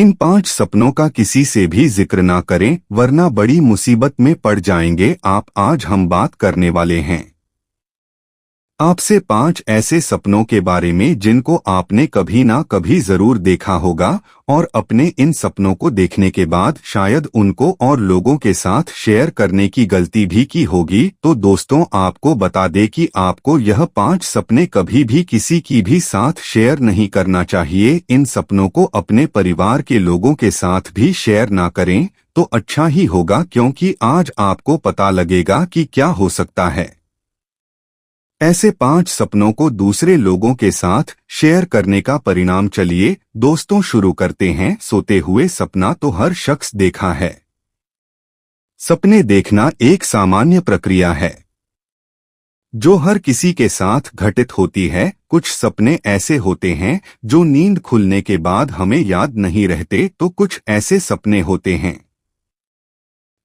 इन 5 सपनों का किसी से भी जिक्र ना करें, वरना बड़ी मुसीबत में पड़ जाएंगे आप। आज हम बात करने वाले हैं आपसे 5 ऐसे सपनों के बारे में जिनको आपने कभी ना कभी जरूर देखा होगा, और अपने इन सपनों को देखने के बाद शायद उनको और लोगों के साथ शेयर करने की गलती भी की होगी। तो दोस्तों, आपको बता दें कि आपको यह 5 सपने कभी भी किसी की भी साथ शेयर नहीं करना चाहिए। इन सपनों को अपने परिवार के लोगों के साथ भी शेयर ना करें तो अच्छा ही होगा, क्योंकि आज आपको पता लगेगा कि क्या हो सकता है। ऐसे 5 सपनों को दूसरे लोगों के साथ शेयर करने का परिणाम। चलिए दोस्तों, शुरू करते हैं। सोते हुए सपना तो हर शख्स देखा है। सपने देखना एक सामान्य प्रक्रिया है जो हर किसी के साथ घटित होती है। कुछ सपने ऐसे होते हैं जो नींद खुलने के बाद हमें याद नहीं रहते, तो कुछ ऐसे सपने होते हैं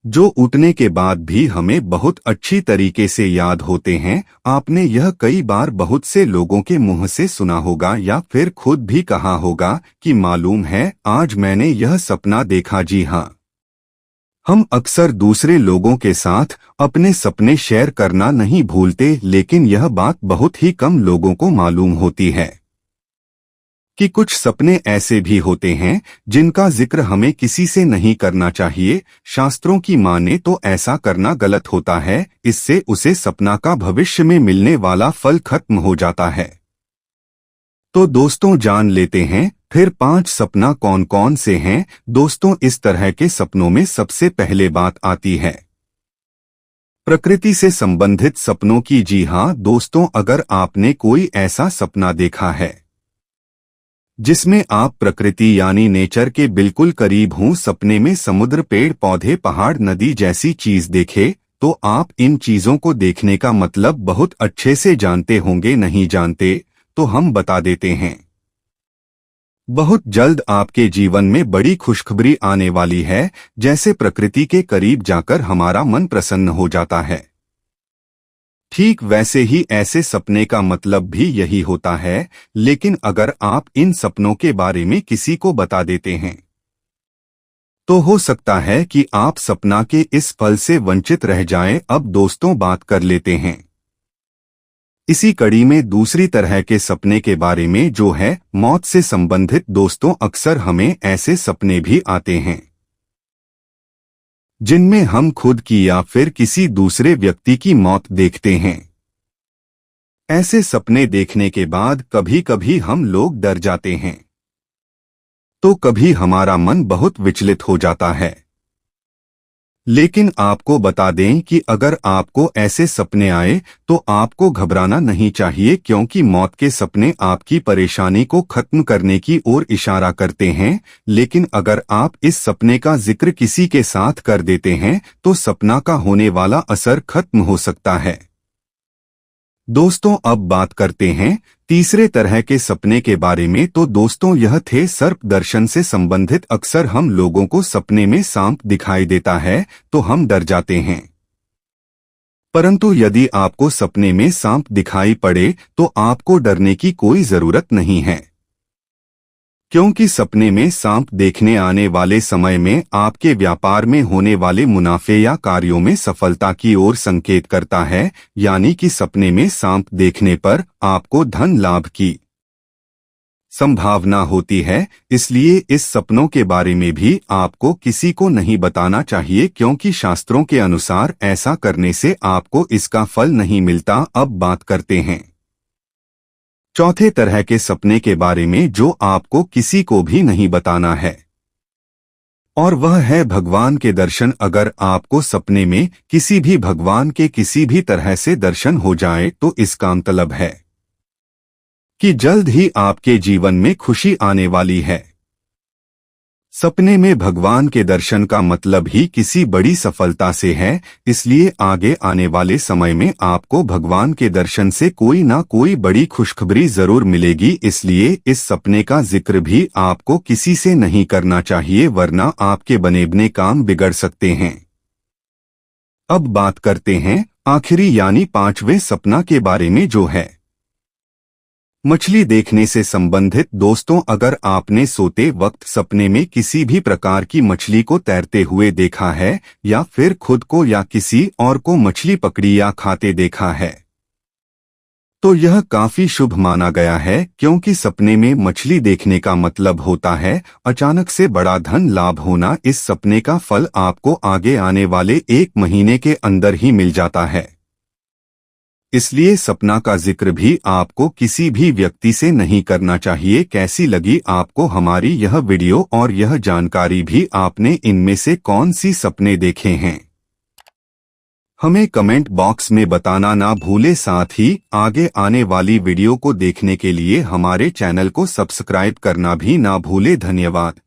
जो उठने के बाद भी हमें बहुत अच्छी तरीके से याद होते हैं। आपने यह कई बार बहुत से लोगों के मुंह से सुना होगा या फिर खुद भी कहा होगा कि मालूम है, आज मैंने यह सपना देखा। जी हाँ, हम अक्सर दूसरे लोगों के साथ अपने सपने शेयर करना नहीं भूलते, लेकिन यह बात बहुत ही कम लोगों को मालूम होती है कि कुछ सपने ऐसे भी होते हैं जिनका जिक्र हमें किसी से नहीं करना चाहिए। शास्त्रों की माने तो ऐसा करना गलत होता है, इससे उसे सपना का भविष्य में मिलने वाला फल खत्म हो जाता है। तो दोस्तों, जान लेते हैं फिर 5 सपना कौन कौन से हैं। दोस्तों, इस तरह के सपनों में सबसे पहले बात आती है प्रकृति से संबंधित सपनों की। जी हाँ दोस्तों, अगर आपने कोई ऐसा सपना देखा है जिसमें आप प्रकृति यानी नेचर के बिल्कुल करीब हों, सपने में समुद्र, पेड़ पौधे, पहाड़, नदी जैसी चीज देखे, तो आप इन चीजों को देखने का मतलब बहुत अच्छे से जानते होंगे। नहीं जानते तो हम बता देते हैं। बहुत जल्द आपके जीवन में बड़ी खुशखबरी आने वाली है। जैसे प्रकृति के करीब जाकर हमारा मन प्रसन्न हो जाता है, ठीक वैसे ही ऐसे सपने का मतलब भी यही होता है। लेकिन अगर आप इन सपनों के बारे में किसी को बता देते हैं तो हो सकता है कि आप सपना के इस फल से वंचित रह जाएं। अब दोस्तों, बात कर लेते हैं इसी कड़ी में दूसरी तरह के सपने के बारे में, जो है मौत से संबंधित। दोस्तों, अक्सर हमें ऐसे सपने भी आते हैं जिनमें हम खुद की या फिर किसी दूसरे व्यक्ति की मौत देखते हैं। ऐसे सपने देखने के बाद कभी कभी हम लोग डर जाते हैं, तो कभी हमारा मन बहुत विचलित हो जाता है। लेकिन आपको बता दें कि अगर आपको ऐसे सपने आए तो आपको घबराना नहीं चाहिए, क्योंकि मौत के सपने आपकी परेशानी को खत्म करने की ओर इशारा करते हैं। लेकिन अगर आप इस सपने का जिक्र किसी के साथ कर देते हैं तो सपना का होने वाला असर खत्म हो सकता है। दोस्तों, अब बात करते हैं तीसरे तरह के सपने के बारे में। तो दोस्तों, यह थे सर्प दर्शन से संबंधित। अक्सर हम लोगों को सपने में सांप दिखाई देता है तो हम डर जाते हैं, परंतु यदि आपको सपने में सांप दिखाई पड़े तो आपको डरने की कोई जरूरत नहीं है, क्योंकि सपने में सांप देखने आने वाले समय में आपके व्यापार में होने वाले मुनाफे या कार्यों में सफलता की ओर संकेत करता है। यानी कि सपने में सांप देखने पर आपको धन लाभ की संभावना होती है। इसलिए इस सपनों के बारे में भी आपको किसी को नहीं बताना चाहिए, क्योंकि शास्त्रों के अनुसार ऐसा करने से आपको इसका फल नहीं मिलता। अब बात करते हैं चौथे तरह के सपने के बारे में, जो आपको किसी को भी नहीं बताना है, और वह है भगवान के दर्शन। अगर आपको सपने में किसी भी भगवान के किसी भी तरह से दर्शन हो जाए तो इसका मतलब है कि जल्द ही आपके जीवन में खुशी आने वाली है। सपने में भगवान के दर्शन का मतलब ही किसी बड़ी सफलता से है। इसलिए आगे आने वाले समय में आपको भगवान के दर्शन से कोई ना कोई बड़ी खुशखबरी जरूर मिलेगी। इसलिए इस सपने का जिक्र भी आपको किसी से नहीं करना चाहिए, वरना आपके बने काम बिगड़ सकते हैं। अब बात करते हैं आखिरी यानी 5वें सपना के बारे में, जो है मछली देखने से संबंधित दोस्तों, अगर आपने सोते वक्त सपने में किसी भी प्रकार की मछली को तैरते हुए देखा है या फिर खुद को या किसी और को मछली पकड़ी या खाते देखा है तो यह काफी शुभ माना गया है, क्योंकि सपने में मछली देखने का मतलब होता है अचानक से बड़ा धन लाभ होना। इस सपने का फल आपको आगे आने वाले 1 महीने के अंदर ही मिल जाता है। इसलिए सपना का जिक्र भी आपको किसी भी व्यक्ति से नहीं करना चाहिए। कैसी लगी आपको हमारी यह वीडियो और यह जानकारी भी आपने इनमें से कौन सी सपने देखे हैं, हमें कमेंट बॉक्स में बताना ना भूले। साथ ही आगे आने वाली वीडियो को देखने के लिए हमारे चैनल को सब्सक्राइब करना भी ना भूले। धन्यवाद।